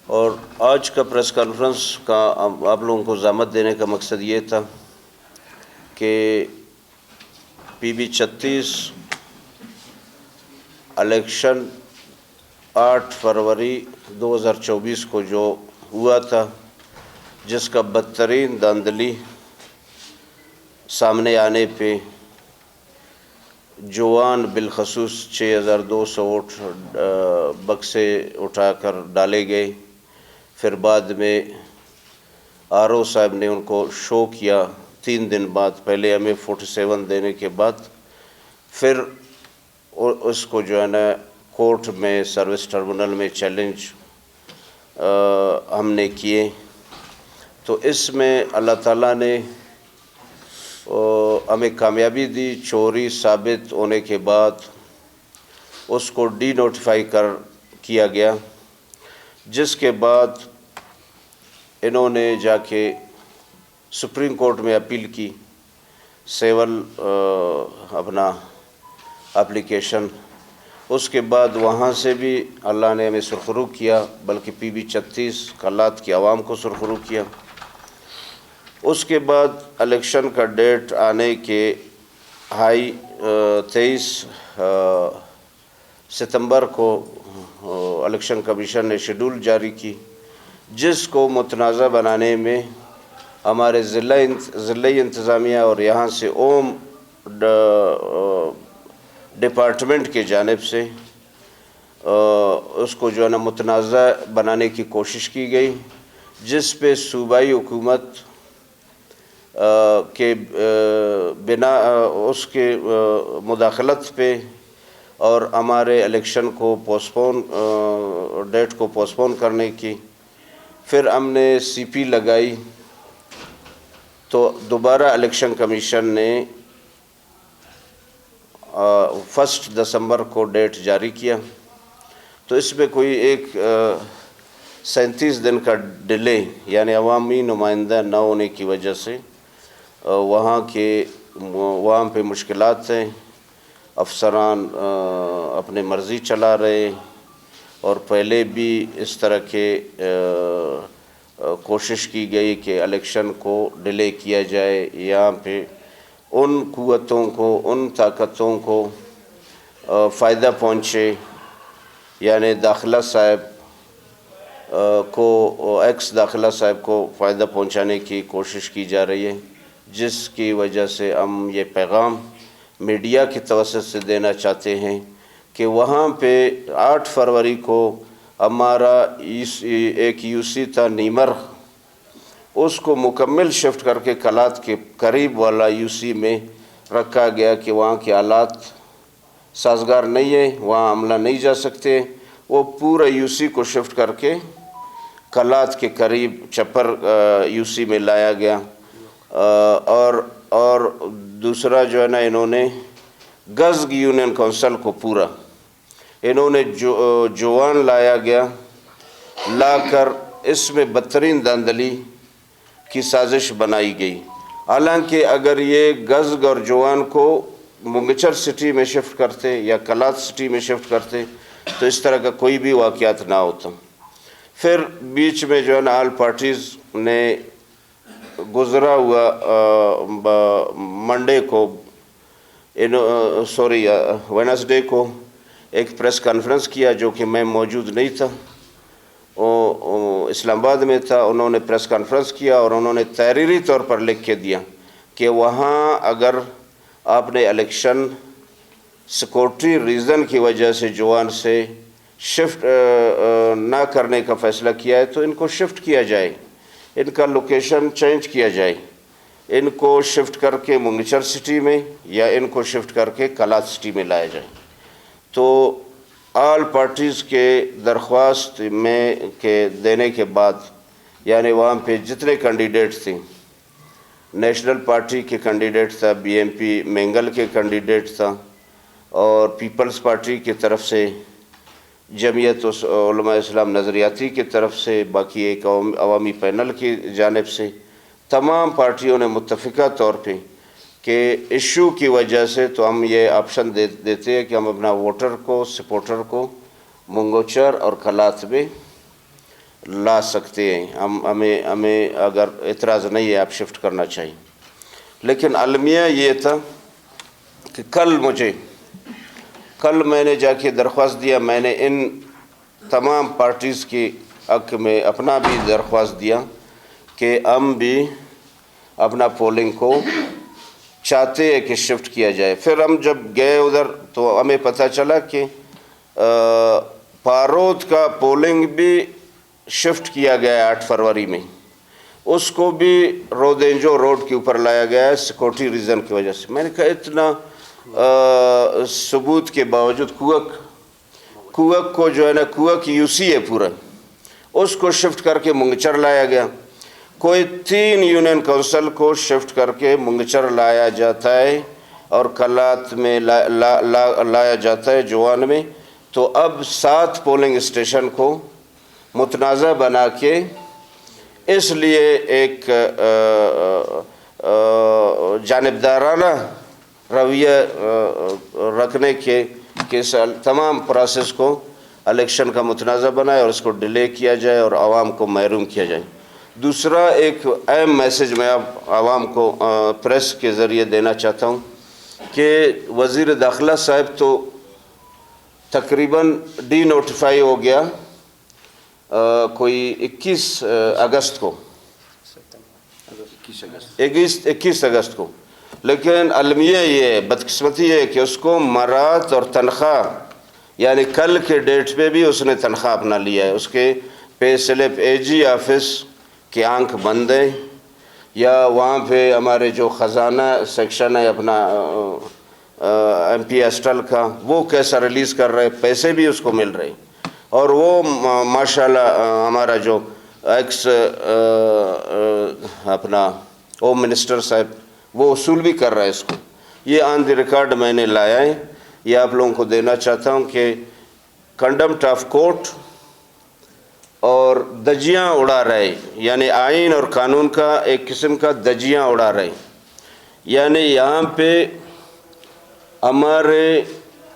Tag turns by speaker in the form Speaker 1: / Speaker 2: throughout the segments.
Speaker 1: اور آج کا پریس کانفرنس کا آپ لوگوں کو ضمانت دینے کا مقصد یہ تھا کہ PB 36 الیکشن 8 فروری 2024 کو جو ہوا تھا، جس کا بدترین دھاندلی سامنے آنے پہ جوان بالخصوص 6200 ووٹ بکسے اٹھا کر ڈالے گئے. پھر بعد میں RO صاحب نے ان کو شو کیا 3 دن بعد، پہلے ہمیں 47 دینے کے بعد پھر اس کو جو ہے نا کورٹ میں سروس ٹربونل میں چیلنج ہم نے کیے. تو اس میں اللہ تعالیٰ نے ہمیں کامیابی دی. چوری ثابت ہونے کے بعد اس کو ڈی نوٹیفائی کیا گیا، جس کے بعد انہوں نے جا کے سپریم کورٹ میں اپیل کی، سیول اپنا اپلیکیشن. اس کے بعد وہاں سے بھی اللہ نے ہمیں سرخرو کیا، بلکہ PB 36 کلات کی عوام کو سرخرو کیا. اس کے بعد الیکشن کا ڈیٹ آنے کے 23 ستمبر کو الیکشن کمیشن نے شیڈول جاری کی، جس کو متنازع بنانے میں ہمارے ضلعی انتظامیہ اور یہاں سے ڈپارٹمنٹ کے جانب سے اس کو جو ہے نا متنازع بنانے کی کوشش کی گئی، جس پہ صوبائی حکومت کے بنا اس کے مداخلت پہ اور ہمارے الیکشن کو ڈیٹ کو پوسٹپون کرنے کی. پھر ہم نے CP لگائی تو دوبارہ الیکشن کمیشن نے 1 دسمبر کو ڈیٹ جاری کیا. تو اس میں کوئی 37 دن کا ڈیلے، یعنی عوامی نمائندہ نہ ہونے کی وجہ سے وہاں پہ مشکلات ہیں. افسران اپنے مرضی چلا رہے، اور پہلے بھی اس طرح کے کوشش کی گئی کہ الیکشن کو ڈیلے کیا جائے. یہاں پہ ان قوتوں کو، ان طاقتوں کو فائدہ پہنچے، یعنی داخلہ صاحب کو، ایکس داخلہ صاحب کو فائدہ پہنچانے کی کوشش کی جا رہی ہے، جس کی وجہ سے ہم یہ پیغام میڈیا کی توسط سے دینا چاہتے ہیں کہ وہاں پہ 8 فروری کو ہمارا ایک UC تھا نیمر، اس کو مکمل شفٹ کر کے کلات کے قریب والا UC میں رکھا گیا کہ وہاں کے حالات سازگار نہیں ہیں، وہاں عملہ نہیں جا سکتے. وہ پورا UC کو شفٹ کر کے کلات کے قریب چپر UC میں لایا گیا. اور دوسرا جو ہے نا، انہوں نے گزگ یونین کونسل کو پورا انہوں نے جوان لایا گیا، لا کر اس میں بدترین دھاندلی کی سازش بنائی گئی. حالانکہ اگر یہ گزگ اور جوان کو منگچر سٹی میں شفٹ کرتے یا کلات سٹی میں شفٹ کرتے تو اس طرح کا کوئی بھی واقعات نہ ہوتا. پھر بیچ میں جو ہے نا آل پارٹیز نے گزرا ہوا منڈے کو وینسڈے کو ایک پریس کانفرنس کیا، جو کہ میں موجود نہیں تھا، اسلام آباد میں تھا. انہوں نے پریس کانفرنس کیا اور انہوں نے تحریری طور پر لکھ کے دیا کہ وہاں اگر آپ نے الیکشن سیکورٹی ریزن کی وجہ سے جوان سے شفٹ نہ کرنے کا فیصلہ کیا ہے تو ان کو شفٹ کیا جائے، ان کا لوکیشن چینج کیا جائے، ان کو شفٹ کر کے منگچر سٹی میں یا ان کو شفٹ کر کے کلات سٹی میں لایا جائے. تو آل پارٹیز کے درخواست میں دینے کے بعد، یعنی وہاں پہ جتنے کینڈیڈیٹ تھے، نیشنل پارٹی کے کینڈیڈیٹ تھا، BMP مینگل کے کینڈیڈیٹ تھا، اور پیپلز پارٹی کی طرف سے، جمعیت علماء اسلام نظریاتی کی طرف سے، باقی ایک عوامی پینل کی جانب سے، تمام پارٹیوں نے متفقہ طور پہ کہ ایشو کی وجہ سے تو ہم یہ آپشن دیتے ہیں کہ ہم اپنا ووٹر کو، سپورٹر کو منگوچر اور کلات میں لا سکتے ہیں. ہمیں اگر اعتراض نہیں ہے آپ شفٹ کرنا چاہیے. لیکن المیہ یہ تھا کہ کل میں نے جا کے درخواست دیا، میں نے ان تمام پارٹیز کی حق میں اپنا بھی درخواست دیا کہ ہم بھی اپنا پولنگ کو چاہتے ہیں کہ شفٹ کیا جائے. پھر ہم جب گئے ادھر تو ہمیں پتہ چلا کہ پارود کا پولنگ بھی شفٹ کیا گیا ہے 8 فروری میں. اس کو بھی رودینجو روڈ کے اوپر لایا گیا ہے سیکورٹی ریزن کی وجہ سے. میں نے کہا اتنا ثبوت کے باوجود کوک کو جو ہے نا کوک یو سی ہے پورا، اس کو شفٹ کر کے منگچر لایا گیا. کوئی 3 یونین کونسل کو شفٹ کر کے منگچر لایا جاتا ہے اور کلات میں لایا جاتا ہے جوان میں. تو اب 7 پولنگ اسٹیشن کو متنازع بنا کے اس لیے ایک جانبدارانہ رویہ رکھنے کے تمام پروسیس کو الیکشن کا متنازع بنائے اور اس کو ڈیلے کیا جائے اور عوام کو محروم کیا جائے. دوسرا ایک اہم میسیج میں اب عوام کو پریس کے ذریعے دینا چاہتا ہوں کہ وزیر داخلہ صاحب تو تقریباً ڈی نوٹیفائی ہو گیا کوئی 21 اگست کو 21 اگست کو. لیکن المیہ یہ بدقسمتی ہے کہ اس کو مرات اور تنخواہ یعنی کل کے ڈیٹ پہ بھی اس نے تنخواہ اپنا لیا ہے. اس کے پے سلپ اے جی آفس کی آنکھ بند ہے یا وہاں پہ ہمارے جو خزانہ سیکشن ہے اپنا ایم پی ایسٹل کا وہ کیسا ریلیز کر رہے، پیسے بھی اس کو مل رہے. اور وہ ماشاءاللہ ہمارا جو ایکس اپنا ہوم منسٹر صاحب وہ وصول بھی کر رہا ہے اس کو. یہ آن دی ریکارڈ میں نے لایا ہے. یہ آپ لوگوں کو دینا چاہتا ہوں کہ کنڈمپٹ آف کورٹ اور دجیاں اڑا رہے، یعنی آئین اور قانون کا ایک قسم کا دجیاں اڑا رہے. یعنی یہاں پہ ہمارے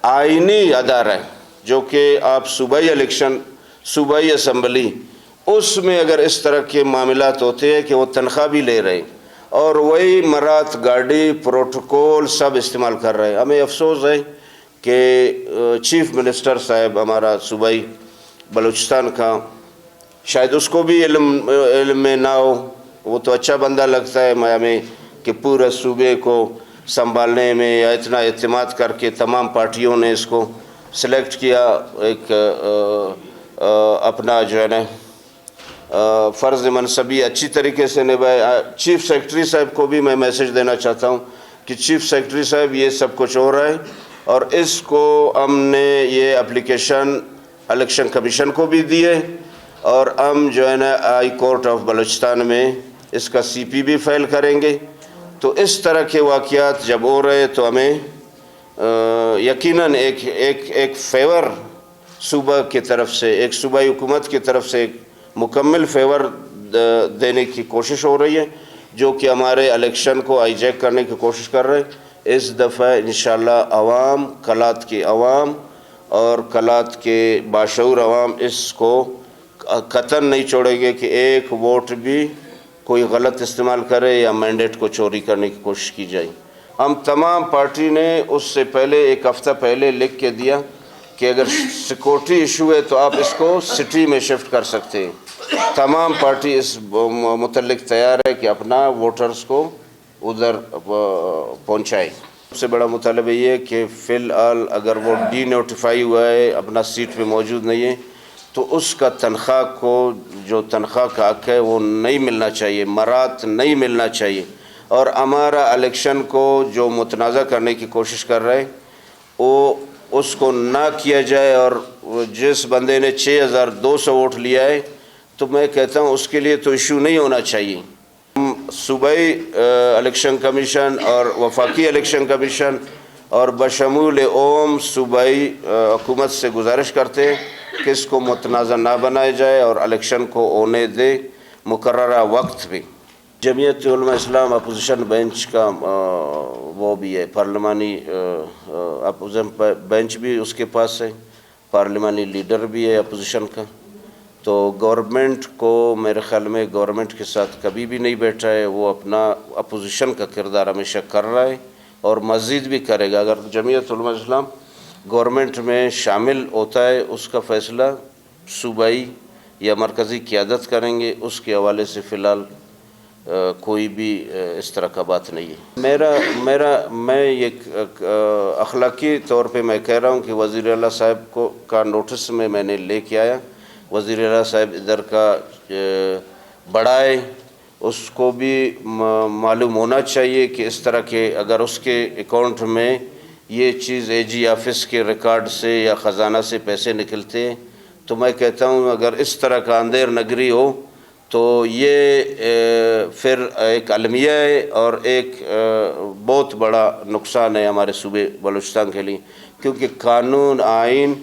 Speaker 1: آئینی ادارہ جو کہ آپ صوبائی الیکشن، صوبائی اسمبلی، اس میں اگر اس طرح کے معاملات ہوتے ہیں کہ وہ تنخواہ بھی لے رہے اور وہی مرات گاڑی پروٹوکول سب استعمال کر رہے. ہمیں افسوس ہے کہ چیف منسٹر صاحب ہمارا صوبائی بلوچستان کا شاید اس کو بھی علم میں نہ ہو. وہ تو اچھا بندہ لگتا ہے ہمیں کہ پورے صوبے کو سنبھالنے میں یا اتنا اعتماد کر کے تمام پارٹیوں نے اس کو سلیکٹ کیا، ایک اپنا جو ہے نا فرض منصبی اچھی طریقے سے نبھائے. چیف سیکرٹری صاحب کو بھی میں میسیج دینا چاہتا ہوں کہ چیف سیکرٹری صاحب یہ سب کچھ ہو رہا ہے اور اس کو ہم نے یہ اپلیکیشن الیکشن کمیشن کو بھی دی ہے اور ہم جو ہے نا ہائی کورٹ آف بلوچستان میں اس کا سی پی بھی فائل کریں گے. تو اس طرح کے واقعات جب ہو رہے تو ہمیں یقیناً ایک فیور صوبہ کی طرف سے، ایک صوبائی حکومت کی طرف سے ایک مکمل فیور دینے کی کوشش ہو رہی ہے جو کہ ہمارے الیکشن کو ہائی جیک کرنے کی کوشش کر رہے ہیں. اس دفعہ انشاءاللہ عوام، کلات کے عوام اور کلات کے باشعور عوام اس کو قطعاً نہیں چھوڑیں گے کہ ایک ووٹ بھی کوئی غلط استعمال کرے یا مینڈیٹ کو چوری کرنے کی کوشش کی جائے. ہم تمام پارٹی نے اس سے پہلے ایک ہفتہ پہلے لکھ کے دیا کہ اگر سیکورٹی ایشو ہے تو آپ اس کو سٹی میں شفٹ کر سکتے ہیں. تمام پارٹی اس متعلق تیار ہے کہ اپنا ووٹرز کو ادھر پہنچائے. سب سے بڑا مطالبہ یہ ہے کہ فی الحال اگر وہ ڈی نوٹیفائی ہوا ہے، اپنا سیٹ پہ موجود نہیں ہے، تو اس کا تنخواہ کو جو تنخواہ کا حق ہے وہ نہیں ملنا چاہیے، مرات نہیں ملنا چاہیے. اور ہمارا الیکشن کو جو متنازع کرنے کی کوشش کر رہے وہ اس کو نہ کیا جائے. اور جس بندے نے 6200 ووٹ لیا ہے تو میں کہتا ہوں اس کے لیے تو ایشو نہیں ہونا چاہیے. صوبائی الیکشن کمیشن اور وفاقی الیکشن کمیشن اور بشمول صوبائی حکومت سے گزارش کرتے ہیں کہ اس کو متنازع نہ بنایا جائے اور الیکشن کو ہونے دے مقررہ وقت پہ. جمعیت علماء اسلام اپوزیشن بینچ کا وہ بھی ہے، پارلیمانی اپوزیشن بینچ بھی اس کے پاس ہے، پارلیمانی لیڈر بھی ہے اپوزیشن کا. تو گورنمنٹ کو میرے خیال میں گورنمنٹ کے ساتھ کبھی بھی نہیں بیٹھا ہے، وہ اپنا اپوزیشن کا کردار ہمیشہ کر رہا ہے اور مزید بھی کرے گا۔ اگر جمعیت علماء اسلام گورنمنٹ میں شامل ہوتا ہے، اس کا فیصلہ صوبائی یا مرکزی قیادت کریں گے، اس کے حوالے سے فی الحال کوئی بھی اس طرح کا بات نہیں ہے۔ میں یہ اخلاقی طور پہ میں کہہ رہا ہوں کہ وزیر اعلیٰ صاحب کا نوٹس میں نے لے کے آیا، وزیر اعلیٰ صاحب ادھر کا بڑھائے، اس کو بھی معلوم ہونا چاہیے کہ اس طرح کے اگر اس کے اکاؤنٹ میں یہ چیز اے جی آفس کے ریکارڈ سے یا خزانہ سے پیسے نکلتے ہیں، تو میں کہتا ہوں اگر اس طرح کا اندھیر نگری ہو تو یہ پھر ایک المیہ ہے اور ایک بہت بڑا نقصان ہے ہمارے صوبے بلوچستان کے لیے، کیونکہ قانون آئین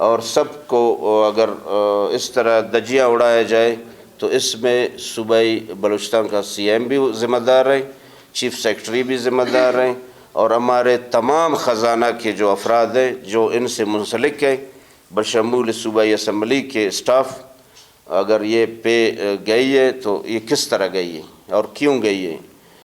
Speaker 1: اور سب کو اگر اس طرح دجیاں اڑایا جائے تو اس میں صوبائی بلوچستان کا سی ایم بھی ذمہ دار ہے، چیف سیکرٹری بھی ذمہ دار ہیں، اور ہمارے تمام خزانہ کے جو افراد ہیں جو ان سے منسلک ہیں بشمول صوبائی اسمبلی کے اسٹاف، اگر یہ پے گئی ہے تو یہ کس طرح گئی ہے اور کیوں گئی ہے،